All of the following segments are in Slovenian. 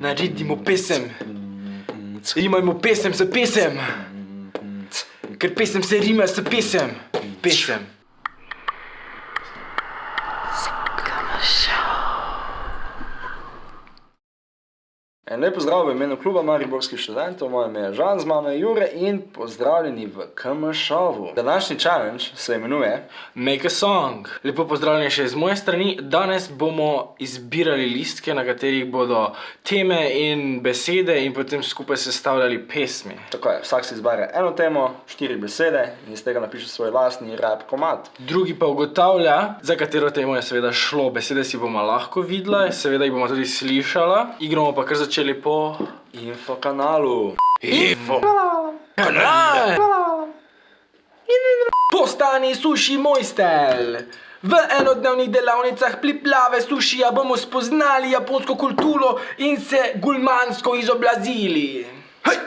Naredimo pesem. Rimajmo pesem s pesem. Ker pesem se rima s pesem. Pesem. En lep pozdrav v imenu kluba mariborskih študentov, moje ime je Žan, z mano je Jure in pozdravljeni v KM-šovu. Današnji challenge se imenuje Make a song. Lepo pozdravljeni še z moje strani. Danes bomo izbirali listke, na katerih bodo teme in besede in potem skupaj sestavljali pesmi. Tako je, vsak si izbere eno temo, 4 besede in iz tega napiše svoj lastni rap komad. Drugi pa ugotavlja, za katero temo je seveda šlo. Besede si bomo lahko videla, seveda jih bomo tudi slišala. Igramo pa kar začeli po Info kanalu. Info kanal. Postani suši mojster. V enodnevnih delavnicah priprave sušija bomo spoznali japonsko kulturo in se gulmansko izoblazili. Hej!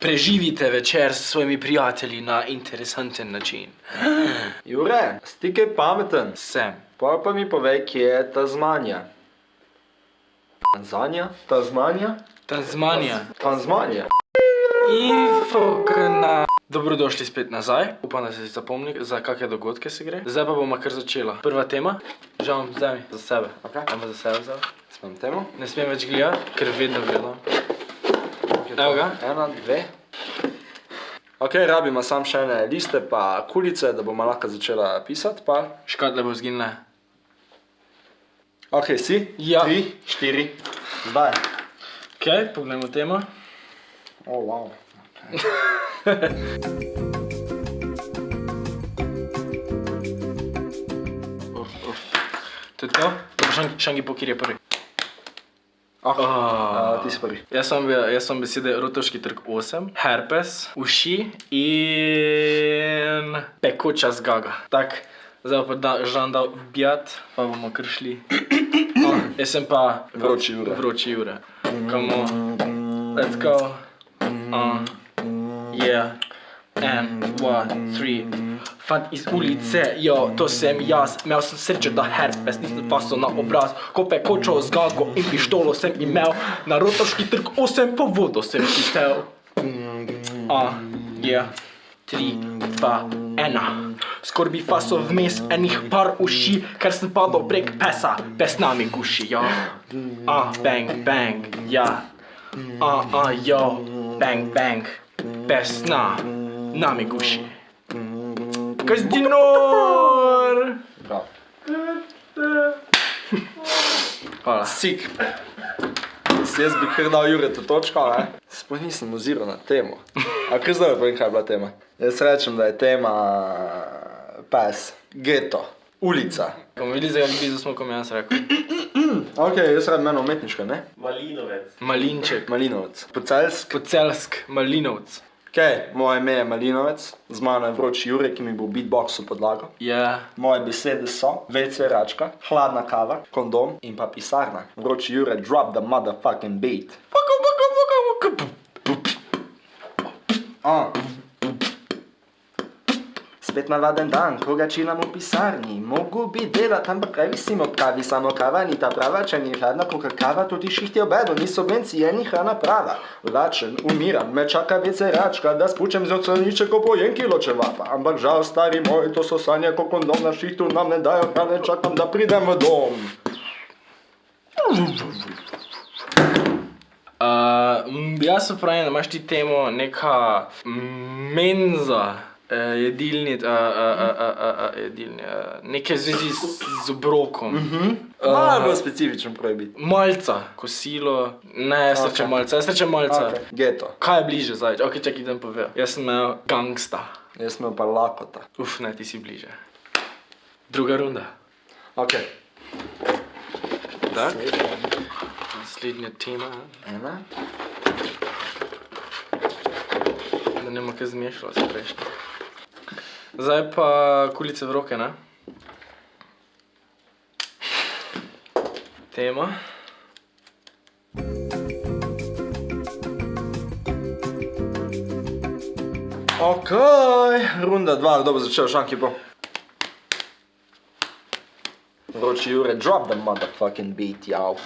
Preživite večer s svojimi prijatelji na interesanten način. Jure, si kaj pameten? Sem. Pa mi povej, kje je Tasmanija? Tasmanija? Tasmanija. Info kanal. Dobrodošli spet nazaj. Upam, da ste si zapomnili, za kakšne dogodke se gre. Zdaj pa bomo kar začela. Prva tema. Žal, vzemi za sebe. Ok. Ajmo za sebe vzemi. Smem temo? Ne smem več gledati, ker vedno gledam. Evo ga. 1, 2. Ok, rabimo sam še ene liste pa kulice, da bomo lahko začela pisati, pa... Škatle bo zginile. Ok, si? Ja. 3, 4, zdaj. Ok, pogledajmo temo. Oh, wow. To je to? Dobro, Šangi po, kjer je prvi. Ti si prvi. Jaz sem besede Rotovški trg 8, herpes, uši in pekoča zgaga. Tak, zdaj pa Žan dal bijat, pa bomo kar šli. Jaz sem pa Vroči Jure. Vroči Jure. Come on, let's go. Yeah, and 1, 3. Fant iz ulice, jo, to sem jaz. Imel sem srečo, da herpes nisem pasel na obraz. Ko pekočo zgago in pištolo sem imel. Na Rotovški trg 8 po vodo sem hitel. Yeah, 3, 2, 1. Skorbi faso vmes enih par uši, ker sem padal prek pesa. Pes nami guši, ja. Bang, bang, ja. Yo, bang, bang. Pes nami guši. Kazdinor! Bravo. Hvala. Sik. Jaz bi kar dal Juretu točko, ne? Sploh nisem oziral na temo. A kar zdaj povem, kaj je bila tema? Jaz rečem, da je tema pes, geto, ulica. Ko bomo videli, zdaj blizu smo, ko mi jaz rekel. Ok, jaz rabim eno umetniško, ne? Malinček. Malinovec. Pocelsk. Pocelsk, Malinovec. Ok, moje ime je Malinovec, z mano je Vroči Jure, ki mi bo beatboxu podlagal. Ja. Moje besede so WC račka, hladna kava, kondom in pa pisarna. Vroči Jure, drop the motherfucking beat. Spet navaden dan, ko ga čilam v pisarni. Mogu bi delat, ampak kaj visim ob kavi, samo kava ni ta prava, če ni hladna koka kava, tudi šihti obedu, ni subvencije, ni hrana prava. Lačen, umiram, me čaka WC račka, da spučem z oceniče, ko pojem kilo čevapa. Ampak žal, stari moj, to so sanje, ko kondom na šihtu nam ne dajo hrane, čakam, da pridem v dom. Jaz se pravim, da imaš ti temo neka menza. Nekaj zvezi z obrokom. Malo bolj specifičen pravi biti. Malca, kosilo, ne, jaz rečem malca, Okay. Geto. Kaj je bliže zdaj? Ok, čak idem povedal. Jaz sem imel gangsta. Jaz sem imel pa lakota. Ne, ti si bliže. Druga runda. Ok. Tak. Naslednja tema. Ena. Da nema kaj zmešala se prejšnja. Zdaj pa kulice v roke, ne? Tema. Ok, runda 2, kdo bo začel, Šanki bo? Vroči Jure, drop the motherfucking beat, jav.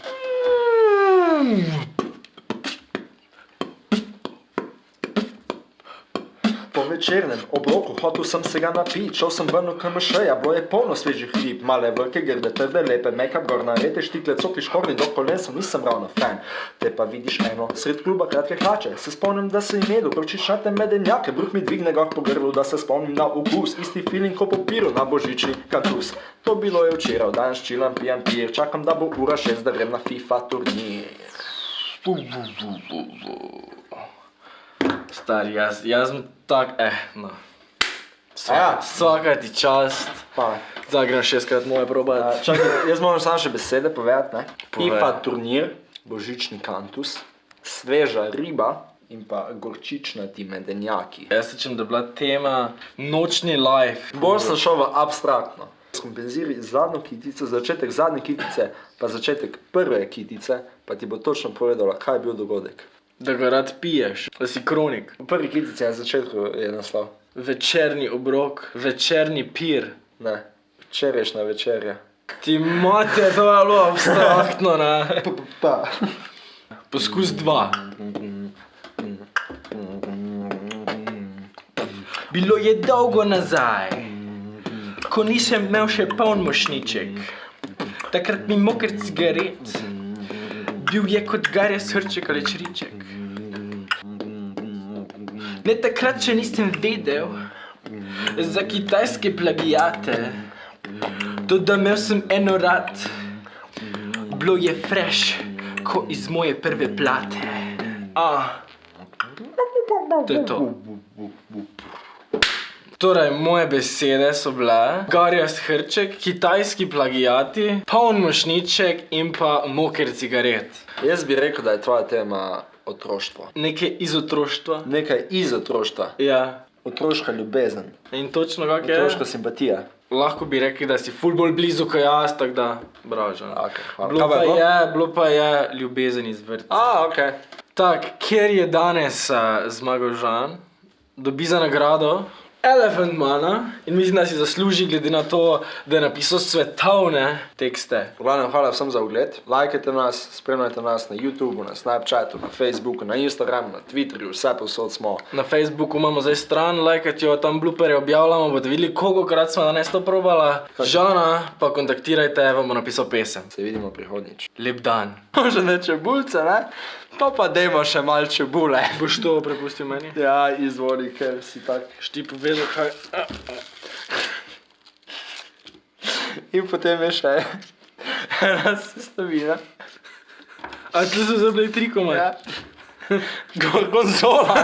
Po večernem obroku hotel sem se ga napit, šel sem ven v KMŠ-ja, bilo je polno svežih rib, male, velike, grde, trde, lepe, make-up, gornarete, štikle, cokli, škorni, do kolensa, nisem ravno fan. Te pa vidiš eno, sred kluba kratke hlače, se spomnim, da si imel, pročišate medenjake, bruh mi dvigne gor po grlu, da se spomnim na okus, isti feeling ko po piru na božični kantus. To bilo je včeraj, danes čilam, pijem pir, čakam, da bo ura 6, da grem na FIFA turnir. Stari, jaz sem tak, no. Ja. Svaka ti čast. Pa. Zdaj grem 6-krat moje probati. Čakaj, jaz moram samo še besede povedati, ne? Povej. FIFA turnir, božični kantus, sveža riba in pa gorčičnati medenjaki. Jaz sečem, da je bila tema nočni life. Bolj sem šel v abstraktno. Skompenziri zadnjo kitico, začetek zadnje kitice, pa začetek prve kitice, pa ti bo točno povedala, kaj je bil dogodek. Da ga rad piješ, da si kronik. V prvi kitici na začetku je naslov. Večerni obrok, večerni pir. Ne, včerajšnja večerja. Ti mate, to je bilo abstraktno, ne? Pa. Poskus 2. Bilo je dolgo nazaj, ko nisem imel še poln mošniček. Takrat mi moker cigaret, bil je kot garja srček ali čriček. Ne, takrat še nisem vedel za kitajske plagijate, toda imel sem eno rad, bilo je fresh, ko iz moje prve plate. To je to. Torej, moje besede so bile garja srček, kitajski plagijati, poln mošniček in pa moker cigaret. Jaz bi rekel, da je tvoja tema otroštvo. Nekaj iz otroštva. Nekaj iz otroštva. Ja. Otroška ljubezen. In točno kak je? Otroška simpatija. Lahko bi rekli, da si ful bolj blizu kot jaz, tako da, bravo, Žan. Okay, hvala. Bilo pa je ljubezen iz vrtca. Okej. Tak, ker je danes zmagal Žan, dobi za nagrado Elephant Mana in mislim, da si zasluži glede na to, da je napisal svetovne tekste. V glavnem, hvala vsem za ogled. Lajkajte nas, spremljajte nas na YouTubeu, na Snapchatu, na Facebooku, na Instagramu, na Twitterju, vse povsod smo. Na Facebooku imamo zdaj stran, lajkajte jo, tam blooperje objavljamo, boste videli, kolikokrat smo danes to probala. Žana pa kontaktirajte, vam bo napisal pesem. Se vidimo prihodnjič. Lep dan. Može ne čebulce, ne? Pa dajmo še malo čebule. Boš to prepustil meni? Ja, izvoli, ker si tak. Šti povedal, kaj... In potem je še ena sestavina. A tu so zdaj bili 3 komaj? Ja. Gorgonzola.